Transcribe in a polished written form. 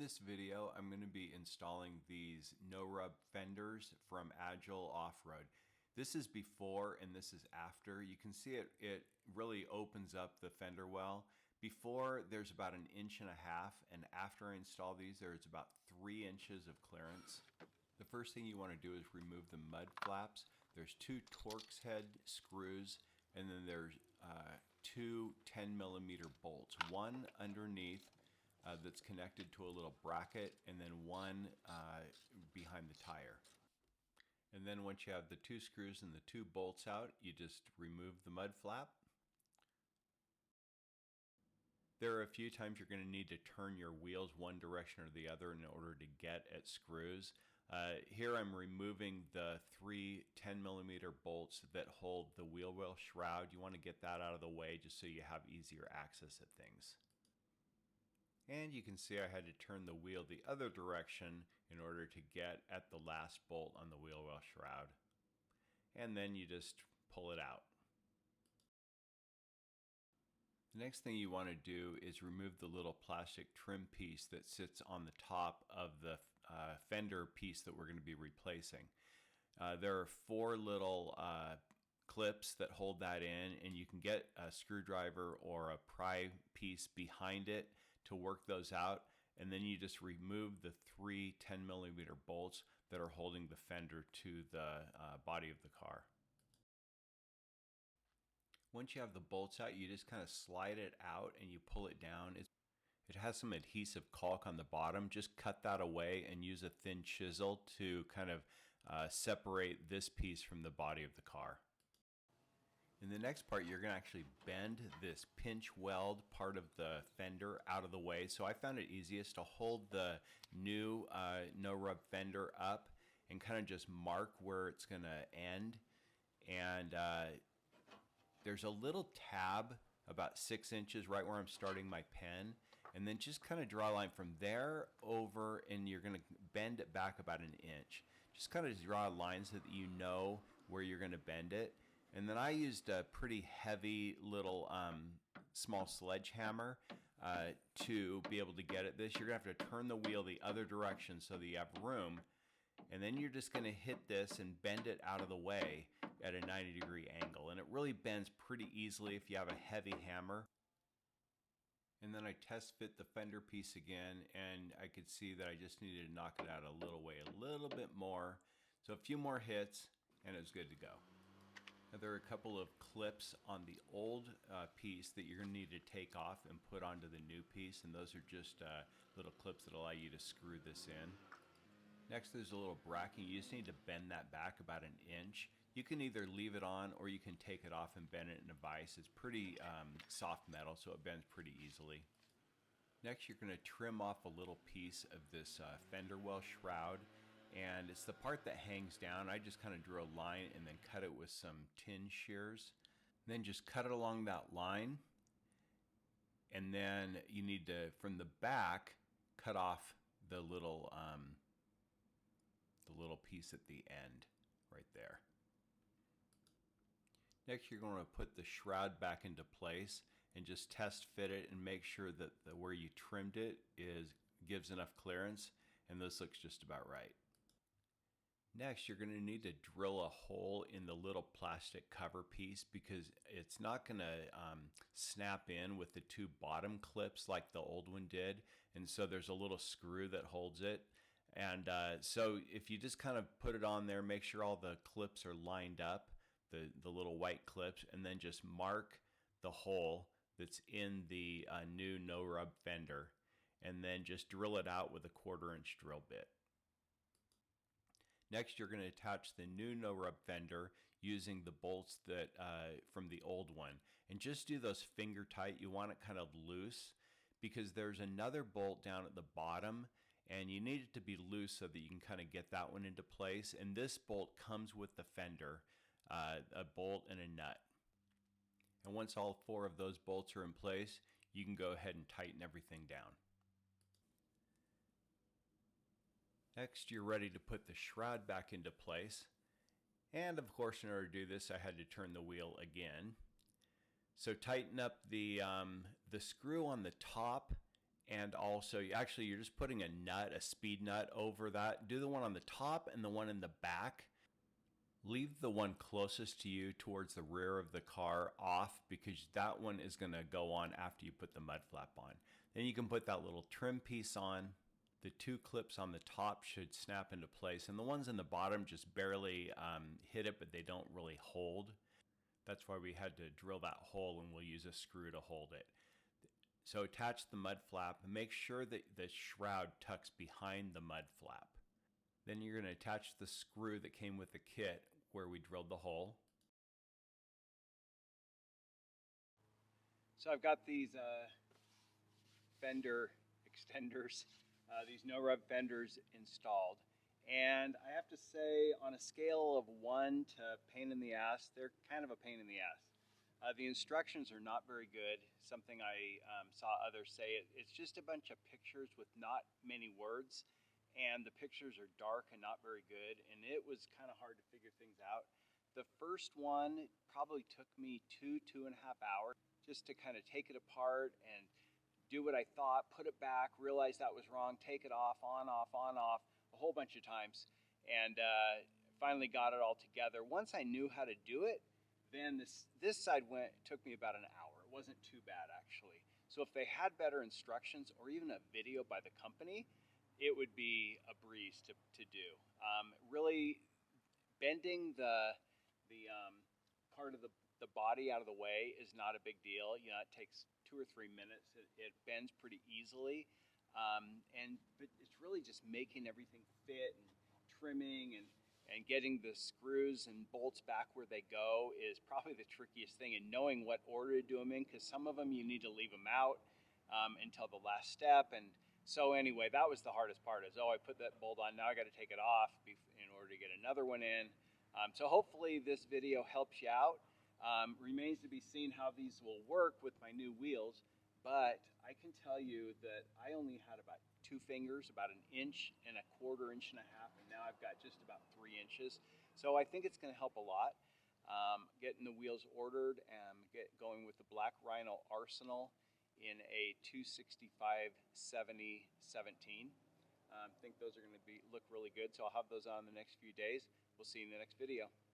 this video, I'm going to be installing these no-rub fenders from Agile Offroad. This is before and this is after. You can see it really opens up the fender well. Before, there's about 1.5 inches, and after I install these, there's about 3 inches of clearance. The first thing you want to do is remove the mud flaps. There's 2 Torx head screws, and then there's 2 10mm bolts, one underneath that's connected to a little bracket, and then one behind the tire. And then once you have the 2 screws and the 2 bolts out, you just remove the mud flap. There are a few times you're going to need to turn your wheels one direction or the other in order to get at screws. Here I'm removing the 3 10mm bolts that hold the wheel well shroud. You want to get that out of the way just so you have easier access at things. And you can see I had to turn the wheel the other direction in order to get at the last bolt on the wheel well shroud. And then you just pull it out. The next thing you want to do is remove the little plastic trim piece that sits on the top of the fender piece that we're going to be replacing. There are 4 little clips that hold that in, and you can get a screwdriver or a pry piece behind it to work those out, and then you just remove the 3 10mm bolts that are holding the fender to the body of the car. Once you have the bolts out, you just kind of slide it out and you pull it down. It has some adhesive caulk on the bottom. Just cut that away and use a thin chisel to kind of separate this piece from the body of the car. In the next part, you're going to actually bend this pinch weld part of the fender out of the way. So I found it easiest to hold the new no-rub fender up and kind of just mark where it's going to end. And there's a little tab about 6 inches right where I'm starting my pen. And then just kind of draw a line from there over, and you're going to bend it back about 1 inch. Just kind of draw a line so that you know where you're going to bend it. And then I used a pretty heavy little small sledgehammer to be able to get at this. You're going to have to turn the wheel the other direction so that you have room. And then you're just going to hit this and bend it out of the way at a 90-degree angle. And it really bends pretty easily if you have a heavy hammer. And then I test fit the fender piece again, and I could see that I just needed to knock it out a little bit more. So a few more hits, and it was good to go. Now, there are a couple of clips on the old piece that you're going to need to take off and put onto the new piece, and those are just little clips that allow you to screw this in. Next, there's a little bracket. You just need to bend that back about 1 inch. You can either leave it on or you can take it off and bend it in a vise. It's pretty soft metal, so it bends pretty easily. Next, you're going to trim off a little piece of this fender well shroud, and it's the part that hangs down. I just kind of drew a line and then cut it with some tin shears. Then just cut it along that line, and then you need to, from the back, cut off the little piece at the end right there. Next, you're going to put the shroud back into place and just test fit it and make sure that where you trimmed it gives enough clearance, and this looks just about right. Next, you're going to need to drill a hole in the little plastic cover piece because it's not going to snap in with the 2 bottom clips like the old one did, and so there's a little screw that holds it. And so if you just kind of put it on there, make sure all the clips are lined up, the little white clips, and then just mark the hole that's in the new no-rub fender, and then just drill it out with a 1/4 inch drill bit. Next, you're going to attach the new no-rub fender using the bolts that from the old one, and just do those finger tight. You want it kind of loose because there's another bolt down at the bottom, and you need it to be loose so that you can kind of get that one into place. And this bolt comes with the fender, a bolt and a nut. And once all 4 of those bolts are in place, you can go ahead and tighten everything down. Next, you're ready to put the shroud back into place. And of course, in order to do this, I had to turn the wheel again. So tighten up the screw on the top And also, actually, you're just putting a nut, a speed nut over that. Do the one on the top and the one in the back. Leave the one closest to you towards the rear of the car off, because that one is going to go on after you put the mud flap on. Then you can put that little trim piece on. The two clips on the top should snap into place, and the ones in the bottom just barely hit it, but they don't really hold. That's why we had to drill that hole, and we'll use a screw to hold it. So attach the mud flap and make sure that the shroud tucks behind the mud flap. Then you're going to attach the screw that came with the kit where we drilled the hole. So I've got these Fender extenders, these no-rub fenders installed. And I have to say, on a scale of 1 to pain in the ass, they're kind of a pain in the ass. The instructions are not very good. Something I saw others say, it's just a bunch of pictures with not many words. And the pictures are dark and not very good, and it was kind of hard to figure things out. The first one probably took me 2.5 hours just to kind of take it apart and do what I thought, put it back, realize that was wrong, take it off, on, off, a whole bunch of times, and finally got it all together. Once I knew how to do it, then this side took me about an hour. It wasn't too bad, actually. So if they had better instructions or even a video by the company, it would be a breeze to do. Really bending the part of the body out of the way is not a big deal. You know, it takes 2 or 3 minutes. It bends pretty easily. But it's really just making everything fit and trimming and getting the screws and bolts back where they go is probably the trickiest thing, and knowing what order to do them in, because some of them you need to leave them out until the last step. And so anyway, that was the hardest part, is, oh, I put that bolt on, now I got to take it off in order to get another one in. So hopefully this video helps you out. Remains to be seen how these will work with my new wheels, but I can tell you that I only had about 2 fingers, about 1.25 inches, 1.5 inches, and now I've got just about 3 inches. So I think it's going to help a lot. Getting the wheels ordered and going with the Black Rhino Arsenal in a 265/70/17. I think those are going to look really good, so I'll have those on in the next few days. We'll see you in the next video.